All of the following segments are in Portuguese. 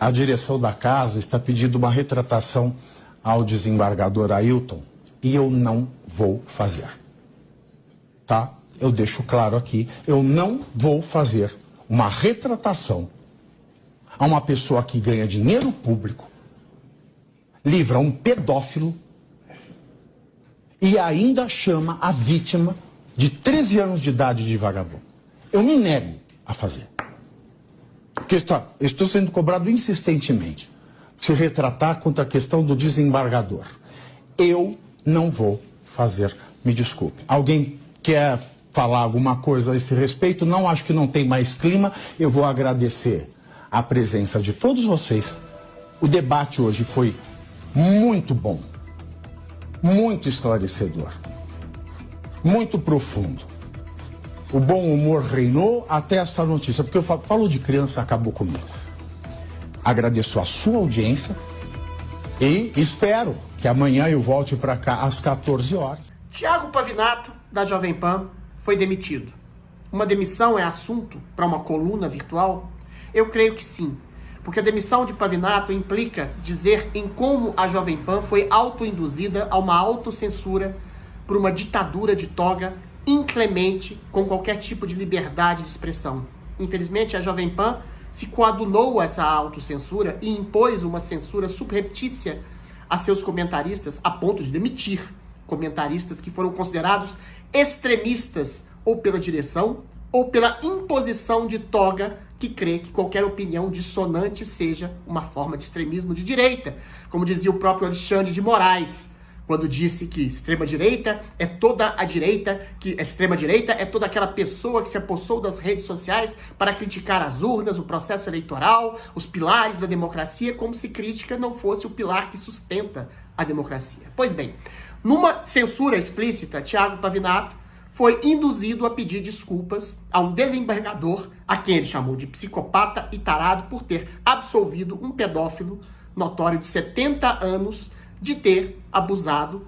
a direção da casa está pedindo uma retratação ao desembargador Ailton e eu não vou fazer. Tá? Eu deixo claro aqui, eu não vou fazer uma retratação a uma pessoa que ganha dinheiro público, livra um pedófilo e ainda chama a vítima de 13 anos de idade de vagabundo. Eu me nego a fazer. Porque eu estou sendo cobrado insistentemente se retratar contra a questão do desembargador. Eu não vou fazer, me desculpe. Alguém quer falar alguma coisa a esse respeito? Não, acho que não tem mais clima. Eu vou agradecer a presença de todos vocês. O debate hoje foi muito bom, muito esclarecedor, muito profundo. O bom humor reinou até essa notícia, porque eu falo de criança, acabou comigo. Agradeço a sua audiência e espero que amanhã eu volte para cá às 14 horas. Thiago Pavinato, da Jovem Pan, foi demitido. Uma demissão é assunto para uma coluna virtual? Eu creio que sim, porque a demissão de Pavinato implica dizer em como a Jovem Pan foi autoinduzida a uma autocensura por uma ditadura de toga inclemente com qualquer tipo de liberdade de expressão. Infelizmente, a Jovem Pan se coadunou a essa autocensura e impôs uma censura subreptícia a seus comentaristas a ponto de demitir comentaristas que foram considerados extremistas ou pela direção ou pela imposição de toga que crê que qualquer opinião dissonante seja uma forma de extremismo de direita, como dizia o próprio Alexandre de Moraes, quando disse que extrema-direita é toda a direita, que extrema-direita é toda aquela pessoa que se apossou das redes sociais para criticar as urnas, o processo eleitoral, os pilares da democracia, como se crítica não fosse o pilar que sustenta a democracia. Pois bem, numa censura explícita, Thiago Pavinato foi induzido a pedir desculpas a um desembargador, a quem ele chamou de psicopata e tarado, por ter absolvido um pedófilo notório de 70 anos de ter abusado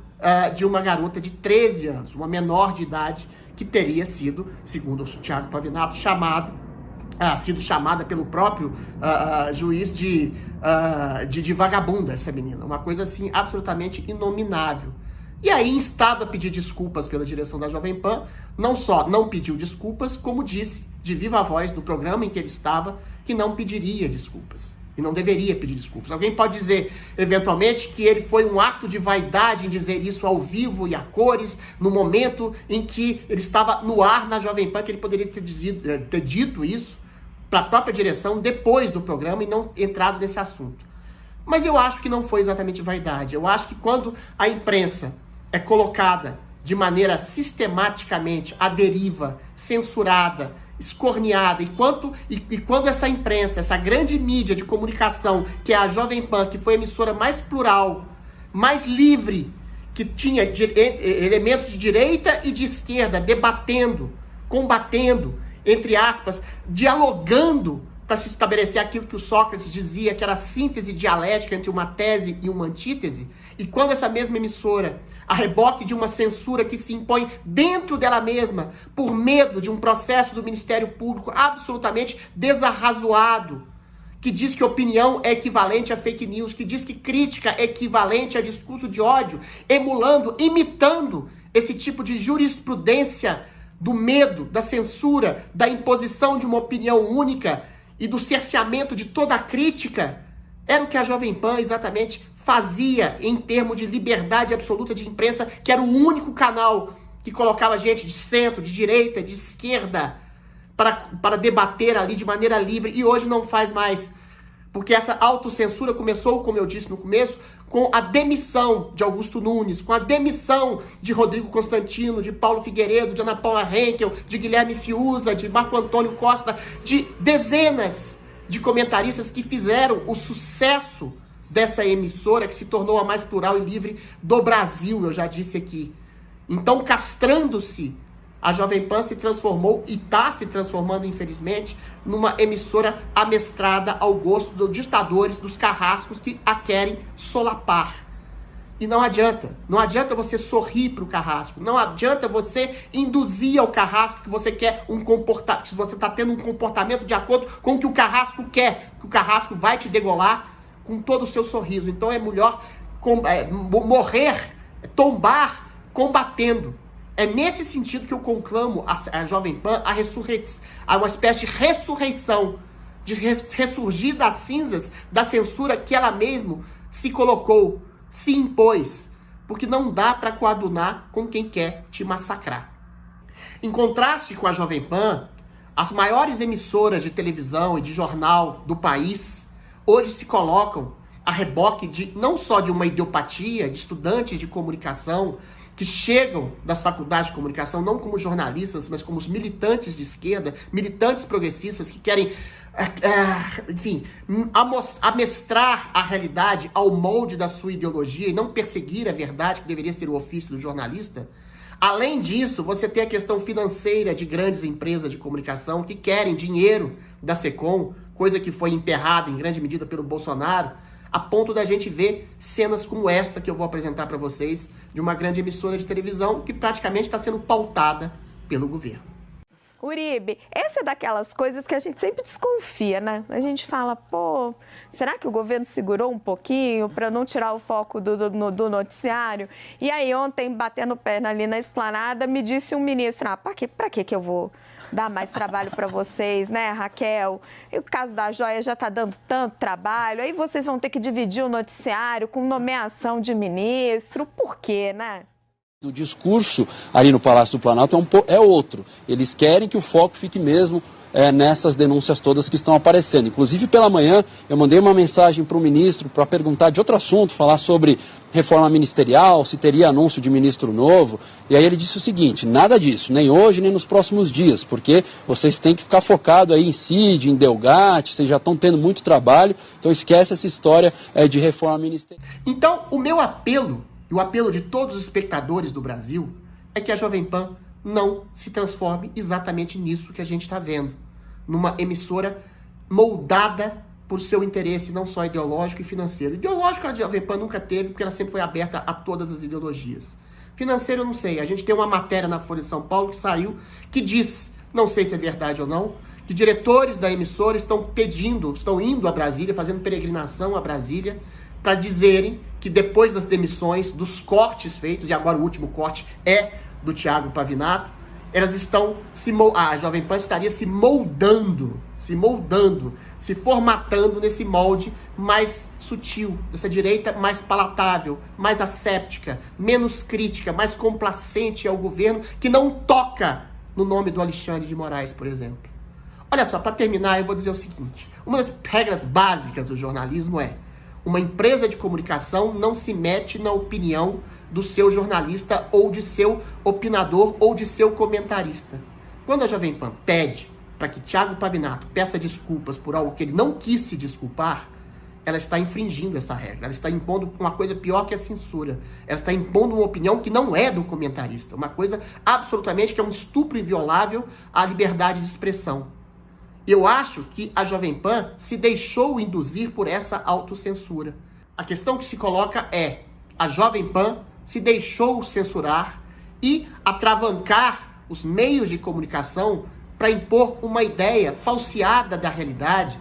de uma garota de 13 anos, uma menor de idade que teria sido, segundo o Thiago Pavinato, sido chamada pelo próprio juiz de vagabunda, essa menina. Uma coisa assim absolutamente inominável. E aí, instado a pedir desculpas pela direção da Jovem Pan, não só não pediu desculpas, como disse de viva voz no programa em que ele estava que não pediria desculpas. E não deveria pedir desculpas. Alguém pode dizer, eventualmente, que ele foi um ato de vaidade em dizer isso ao vivo e a cores, no momento em que ele estava no ar na Jovem Pan, que ele poderia ter dito isso para a própria direção depois do programa e não entrado nesse assunto. Mas eu acho que não foi exatamente vaidade. Eu acho que quando a imprensa é colocada de maneira sistematicamente à deriva, censurada, escorneada, e quando essa imprensa, essa grande mídia de comunicação, que é a Jovem Pan, que foi a emissora mais plural, mais livre, que tinha elementos de direita e de esquerda debatendo, combatendo, entre aspas, dialogando para se estabelecer aquilo que o Sócrates dizia, que era a síntese dialética entre uma tese e uma antítese, e quando essa mesma emissora, a reboque de uma censura que se impõe dentro dela mesma, por medo de um processo do Ministério Público absolutamente desarrazoado, que diz que opinião é equivalente a fake news, que diz que crítica é equivalente a discurso de ódio, emulando, imitando esse tipo de jurisprudência do medo, da censura, da imposição de uma opinião única e do cerceamento de toda a crítica, era o que a Jovem Pan exatamente fazia em termos de liberdade absoluta de imprensa, que era o único canal que colocava gente de centro, de direita, de esquerda, para debater ali de maneira livre, e hoje não faz mais. Porque essa autocensura começou, como eu disse no começo, com a demissão de Augusto Nunes, com a demissão de Rodrigo Constantino, de Paulo Figueiredo, de Ana Paula Henkel, de Guilherme Fiuza, de Marco Antônio Costa, de dezenas de comentaristas que fizeram o sucesso dessa emissora, que se tornou a mais plural e livre do Brasil, eu já disse aqui. Então, castrando-se, a Jovem Pan se transformou, e está se transformando, infelizmente, numa emissora amestrada ao gosto dos ditadores, dos carrascos que a querem solapar. E não adianta. Não adianta você sorrir para o Carrasco. Não adianta você induzir ao Carrasco que você quer um comportamento, se você está tendo um comportamento de acordo com o que o Carrasco quer, que o Carrasco vai te degolar com todo o seu sorriso. Então é melhor morrer, tombar, combatendo. É nesse sentido que eu conclamo a Jovem Pan a uma espécie de ressurreição, de ressurgir das cinzas da censura que ela mesma se colocou, se impôs, porque não dá para coadunar com quem quer te massacrar. Em contraste com a Jovem Pan, as maiores emissoras de televisão e de jornal do país hoje se colocam a reboque de não só de uma idiopatia de estudantes de comunicação que chegam das faculdades de comunicação não como jornalistas, mas como os militantes de esquerda, militantes progressistas que querem, enfim, amestrar a realidade ao molde da sua ideologia e não perseguir a verdade, que deveria ser o ofício do jornalista. Além disso, você tem a questão financeira de grandes empresas de comunicação que querem dinheiro da SECOM, coisa que foi emperrada em grande medida pelo Bolsonaro, a ponto da gente ver cenas como essa que eu vou apresentar para vocês, de uma grande emissora de televisão que praticamente está sendo pautada pelo governo. Uribe, essa é daquelas coisas que a gente sempre desconfia, né? A gente fala, pô, será que o governo segurou um pouquinho para não tirar o foco do noticiário? E aí ontem, batendo perna ali na esplanada, me disse um ministro, para que eu vou dar mais trabalho para vocês, né, Raquel? E o caso da joia já está dando tanto trabalho, aí vocês vão ter que dividir o noticiário com nomeação de ministro, por quê, né? O discurso ali no Palácio do Planalto é outro. Eles querem que o foco fique mesmo nessas denúncias todas que estão aparecendo. Inclusive, pela manhã, eu mandei uma mensagem para o ministro para perguntar de outro assunto, falar sobre reforma ministerial, se teria anúncio de ministro novo. E aí ele disse o seguinte, nada disso, nem hoje, nem nos próximos dias, porque vocês têm que ficar focados aí em CID, em Delgatti, vocês já estão tendo muito trabalho, então esquece essa história de reforma ministerial. Então, o meu apelo, e o apelo de todos os espectadores do Brasil, é que a Jovem Pan não se transforme exatamente nisso que a gente está vendo. Numa emissora moldada por seu interesse, não só ideológico e financeiro. Ideológico a Jovem Pan nunca teve, porque ela sempre foi aberta a todas as ideologias. Financeiro eu não sei. A gente tem uma matéria na Folha de São Paulo que saiu, que diz, não sei se é verdade ou não, que diretores da emissora estão indo a Brasília, fazendo peregrinação a Brasília, para dizerem que depois das demissões, dos cortes feitos, e agora o último corte é do Thiago Pavinato, a Jovem Pan estaria se moldando, se formatando nesse molde mais sutil, dessa direita mais palatável, mais asséptica, menos crítica, mais complacente ao governo, que não toca no nome do Alexandre de Moraes, por exemplo. Olha só, para terminar, eu vou dizer o seguinte, uma das regras básicas do jornalismo é: uma empresa de comunicação não se mete na opinião do seu jornalista ou de seu opinador ou de seu comentarista. Quando a Jovem Pan pede para que Thiago Pavinato peça desculpas por algo que ele não quis se desculpar, ela está infringindo essa regra. Ela está impondo uma coisa pior que a censura. Ela está impondo uma opinião que não é do comentarista. Uma coisa absolutamente que é um estupro inviolável à liberdade de expressão. Eu acho que a Jovem Pan se deixou induzir por essa autocensura. A questão que se coloca é: a Jovem Pan se deixou censurar e atravancar os meios de comunicação para impor uma ideia falseada da realidade,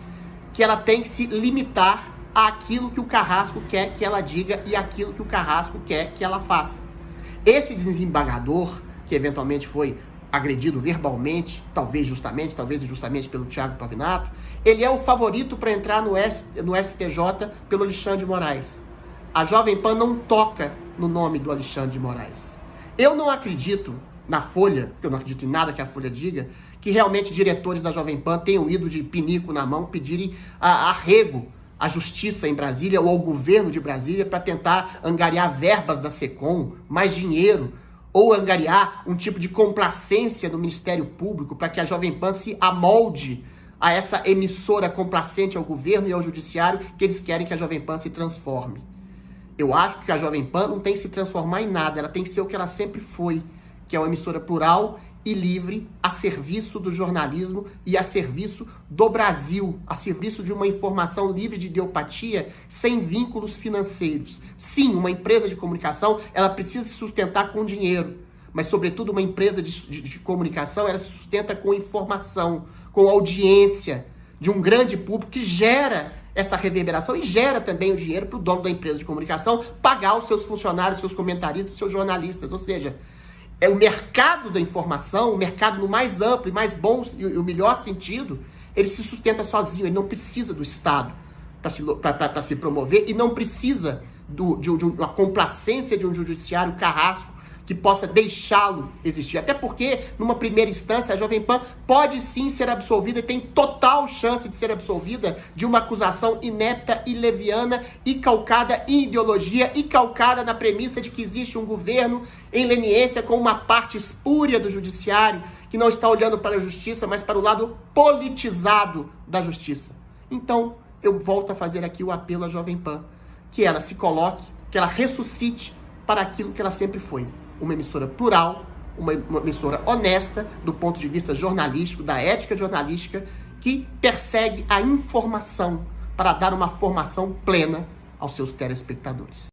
que ela tem que se limitar àquilo que o Carrasco quer que ela diga e àquilo que o Carrasco quer que ela faça. Esse desembargador, que eventualmente foi agredido verbalmente, talvez injustamente pelo Thiago Pavinato, ele é o favorito para entrar no STJ pelo Alexandre de Moraes. A Jovem Pan não toca no nome do Alexandre de Moraes. Eu não acredito na Folha, eu não acredito em nada que a Folha diga, que realmente diretores da Jovem Pan tenham ido de pinico na mão pedirem arrego à justiça em Brasília ou ao governo de Brasília para tentar angariar verbas da SECOM, mais dinheiro, ou angariar um tipo de complacência do Ministério Público para que a Jovem Pan se amolde a essa emissora complacente ao governo e ao judiciário que eles querem que a Jovem Pan se transforme. Eu acho que a Jovem Pan não tem que se transformar em nada, ela tem que ser o que ela sempre foi, que é uma emissora plural e livre a serviço do jornalismo e a serviço do Brasil, a serviço de uma informação livre de ideopatia, sem vínculos financeiros. Sim, uma empresa de comunicação, ela precisa se sustentar com dinheiro, mas, sobretudo, uma empresa de comunicação, ela se sustenta com informação, com audiência de um grande público que gera essa reverberação e gera também o dinheiro para o dono da empresa de comunicação pagar os seus funcionários, seus comentaristas, seus jornalistas. Ou seja, é o mercado da informação, o mercado no mais amplo e mais bom e o melhor sentido, ele se sustenta sozinho, ele não precisa do Estado para se promover e não precisa de uma complacência de um judiciário carrasco que possa deixá-lo existir. Até porque, numa primeira instância, a Jovem Pan pode sim ser absolvida e tem total chance de ser absolvida de uma acusação inepta e leviana e calcada em ideologia e calcada na premissa de que existe um governo em leniência com uma parte espúria do judiciário que não está olhando para a justiça, mas para o lado politizado da justiça. Então, eu volto a fazer aqui o apelo à Jovem Pan, que ela se coloque, que ela ressuscite para aquilo que ela sempre foi. Uma emissora plural, uma emissora honesta do ponto de vista jornalístico, da ética jornalística, que persegue a informação para dar uma formação plena aos seus telespectadores.